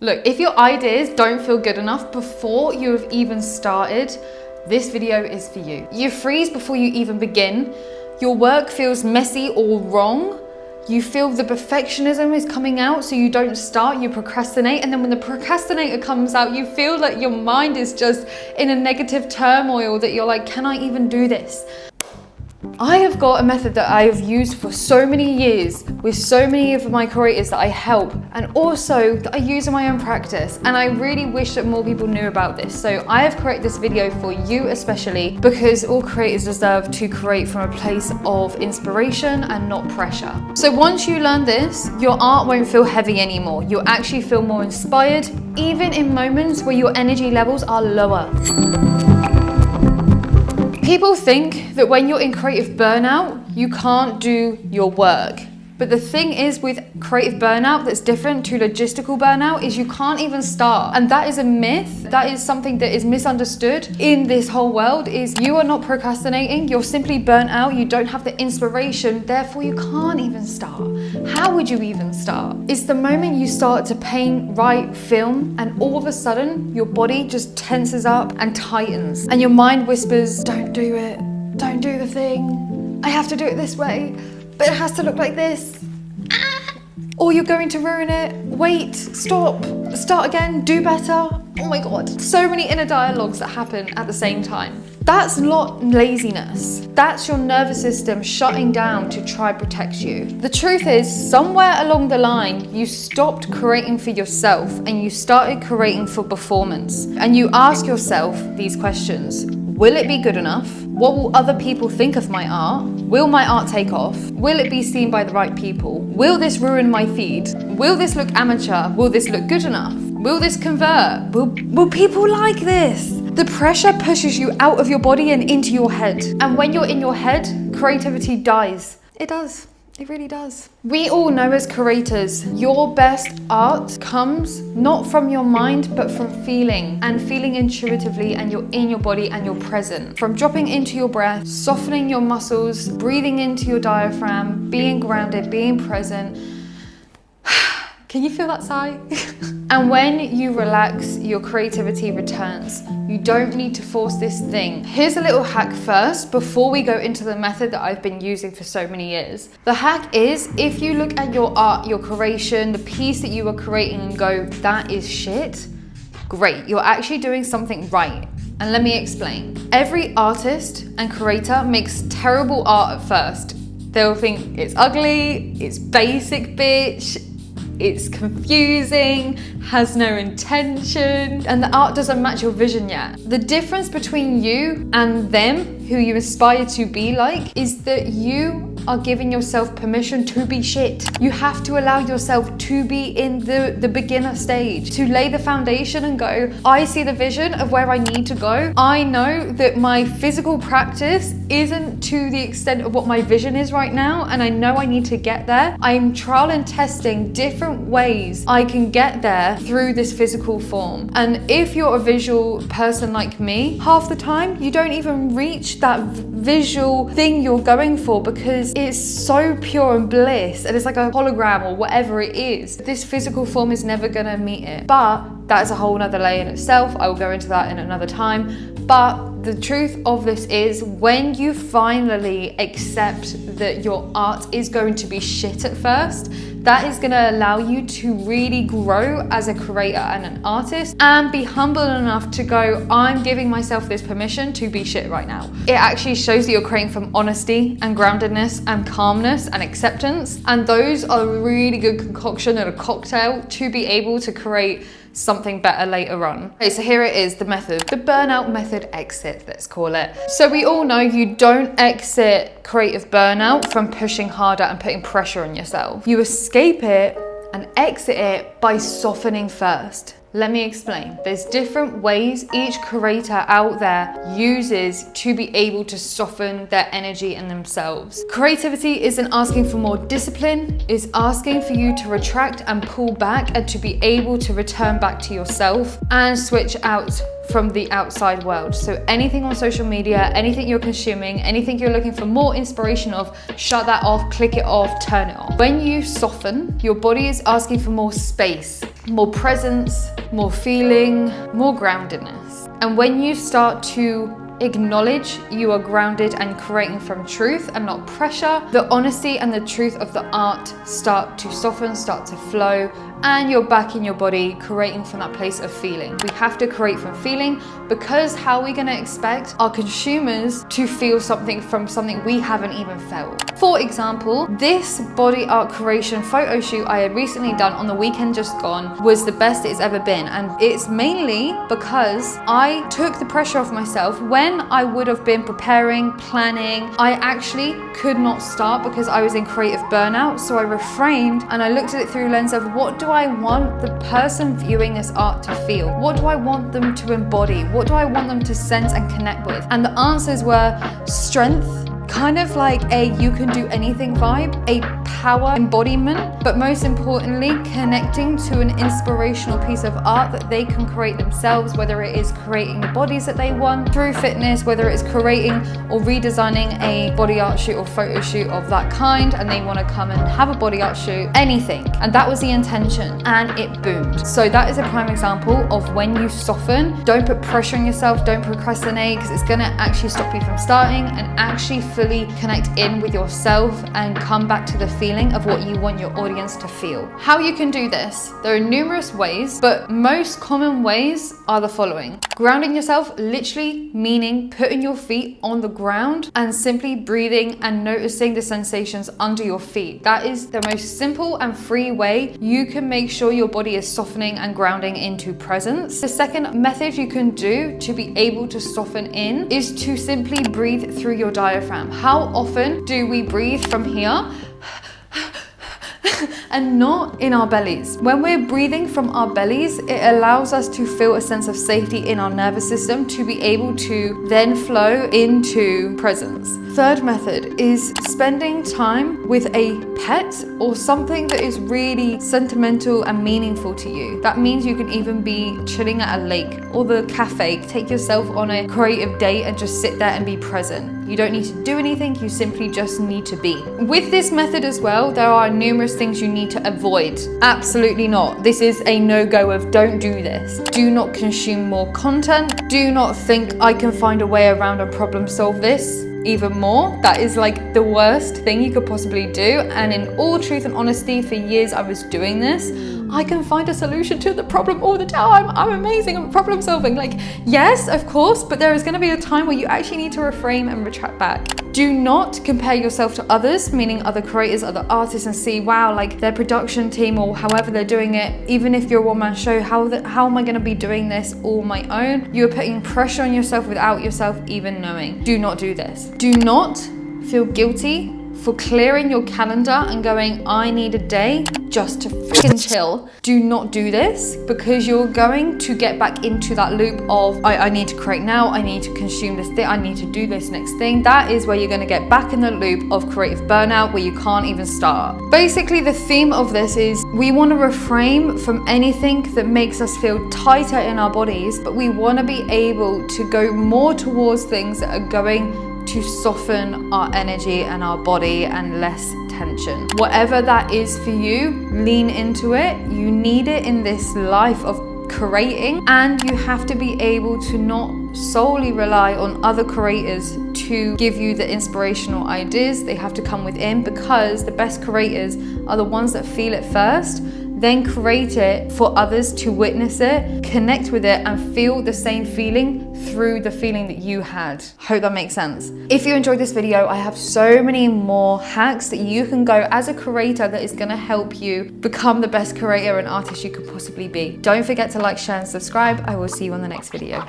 Look, if your ideas don't feel good enough before you have even started, this video is for you. You freeze before you even begin. Your work feels messy or wrong. You feel the perfectionism is coming out, so you don't start, you procrastinate. And then when the procrastinator comes out, you feel that your mind is just in a negative turmoil that you're like, can I even do this? I have got a method that I have used for so many years with so many of my creators that I help, and also that I use in my own practice. And I really wish that more people knew about this. So I have created this video for you especially, because all creators deserve to create from a place of inspiration and not pressure. So once you learn this, your art won't feel heavy anymore. You'll actually feel more inspired, even in moments where your energy levels are lower. People think that when you're in creative burnout, you can't do your work. But the thing is with creative burnout that's different to logistical burnout is you can't even start. And that is a myth. That is something that is misunderstood in this whole world, is you are not procrastinating, you're simply burnt out, you don't have the inspiration, therefore you can't even start. How would you even start? It's the moment you start to paint, write, film, and all of a sudden your body just tenses up and tightens. And your mind whispers, don't do it, don't do the thing, I have to do it this way. But it has to look like this. Or you're going to ruin it. Wait, stop, start again, do better. Oh my God. So many inner dialogues that happen at the same time. That's not laziness. That's your nervous system shutting down to try to protect you. The truth is, somewhere along the line, you stopped creating for yourself and you started creating for performance. And you ask yourself these questions. Will it be good enough? What will other people think of my art? Will my art take off? Will it be seen by the right people? Will this ruin my feed? Will this look amateur? Will this look good enough? Will this convert? Will people like this? The pressure pushes you out of your body and into your head. And when you're in your head, creativity dies. It does. It really does. We all know as creators, your best art comes not from your mind, but from feeling, and feeling intuitively, and you're in your body and you're present. From dropping into your breath, softening your muscles, breathing into your diaphragm, being grounded, being present. Can you feel that sigh? And when you relax, your creativity returns. You don't need to force this thing. Here's a little hack first, before we go into the method that I've been using for so many years. The hack is, if you look at your art, your creation, the piece that you are creating and go, that is shit, great, you're actually doing something right. And let me explain. Every artist and creator makes terrible art at first. They'll think it's ugly, it's basic bitch, it's confusing, has no intention, and the art doesn't match your vision yet. The difference between you and them, who you aspire to be like, is that you are giving yourself permission to be shit. You have to allow yourself to be in the beginner stage, to lay the foundation and go, I see the vision of where I need to go. I know that my physical practice isn't to the extent of what my vision is right now, and I know I need to get there. I'm trial and testing different ways I can get there through this physical form. And if you're a visual person like me, half the time you don't even reach that visual thing you're going for, because it's so pure and bliss, and it's like a hologram or whatever it is. This physical form is never gonna meet it. But that is a whole nother layer in itself. I will go into that in another time. But the truth of this is, when you finally accept that your art is going to be shit at first, that is gonna allow you to really grow as a creator and an artist, and be humble enough to go, I'm giving myself this permission to be shit right now. It actually shows that you're creating from honesty and groundedness and calmness and acceptance. And those are a really good concoction and a cocktail to be able to create something better later on. Okay, so here it is, the method, the burnout method exit, let's call it. So we all know you don't exit creative burnout from pushing harder and putting pressure on yourself. You escape it and exit it by softening first. Let me explain. There's different ways each creator out there uses to be able to soften their energy and themselves. Creativity isn't asking for more discipline, it's asking for you to retract and pull back, and to be able to return back to yourself and switch out from the outside world. So anything on social media, anything you're consuming, anything you're looking for more inspiration of, shut that off, click it off, turn it off. When you soften, your body is asking for more space. more presence, more feeling, more groundedness. And when you start to acknowledge you are grounded and creating from truth and not pressure, the honesty and the truth of the art start to soften, start to flow, and you're back in your body creating from that place of feeling. We have to create from feeling, because how are we going to expect our consumers to feel something from something we haven't even felt? For example, this body art creation photo shoot I had recently done on the weekend just gone was the best it's ever been, and it's mainly because I took the pressure off myself. When I would have been preparing, planning, I actually could not start because I was in creative burnout. So I refrained and I looked at it through a lens of, what do I want the person viewing this art to feel? What do I want them to embody? What do I want them to sense and connect with? And the answers were strength, kind of like a you can do anything vibe, a power embodiment, but most importantly, connecting to an inspirational piece of art that they can create themselves, whether it is creating the bodies that they want through fitness, whether it's creating or redesigning a body art shoot or photo shoot of that kind, and they want to come and have a body art shoot, anything. And that was the intention, and it boomed. So that is a prime example of when you soften. Don't put pressure on yourself, don't procrastinate, because it's going to actually stop you from starting and actually fully connect in with yourself and come back to the feeling of what you want your audience to feel. How you can do this? There are numerous ways, but most common ways are the following. Grounding yourself, literally meaning putting your feet on the ground and simply breathing and noticing the sensations under your feet. That is the most simple and free way you can make sure your body is softening and grounding into presence. The second method you can do to be able to soften in is to simply breathe through your diaphragm. How often do we breathe from here and not in our bellies? When we're breathing from our bellies, it allows us to feel a sense of safety in our nervous system to be able to then flow into presence. Third method is spending time with a pet or something that is really sentimental and meaningful to you. That means you can even be chilling at a lake or the cafe. Take yourself on a creative date and just sit there and be present. You don't need to do anything, you simply just need to be. With this method as well, there are numerous things you need to avoid. Absolutely not. This is a no-go of don't do this. Do not consume more content. Do not think I can find a way around and problem solve this even more. That is like the worst thing you could possibly do. And in all truth and honesty, for years I was doing this. I can find a solution to the problem all the time. I'm amazing at problem solving. Like, yes, of course, but there is going to be a time where you actually need to reframe and retract back. Do not compare yourself to others, meaning other creators, other artists, and see, wow, like their production team or however they're doing it. Even if you're a one-man show, how am I going to be doing this all my own? You're putting pressure on yourself without yourself even knowing. Do not do this. Do not feel guilty for clearing your calendar and going, I need a day just to freaking chill. Do not do this, because you're going to get back into that loop of, I need to create now, I need to consume this thing, I need to do this next thing. That is where you're going to get back in the loop of creative burnout where you can't even start. Basically, the theme of this is we want to refrain from anything that makes us feel tighter in our bodies, but we want to be able to go more towards things that are going to soften our energy and our body and less tension. Whatever that is for you, lean into it. You need it in this life of creating, and you have to be able to not solely rely on other creators to give you the inspirational ideas. They have to come within, because the best creators are the ones that feel it first, then create it for others to witness it, connect with it, and feel the same feeling through the feeling that you had. Hope that makes sense. If you enjoyed this video, I have so many more hacks that you can go as a creator that is gonna help you become the best creator and artist you could possibly be. Don't forget to like, share, and subscribe. I will see you on the next video.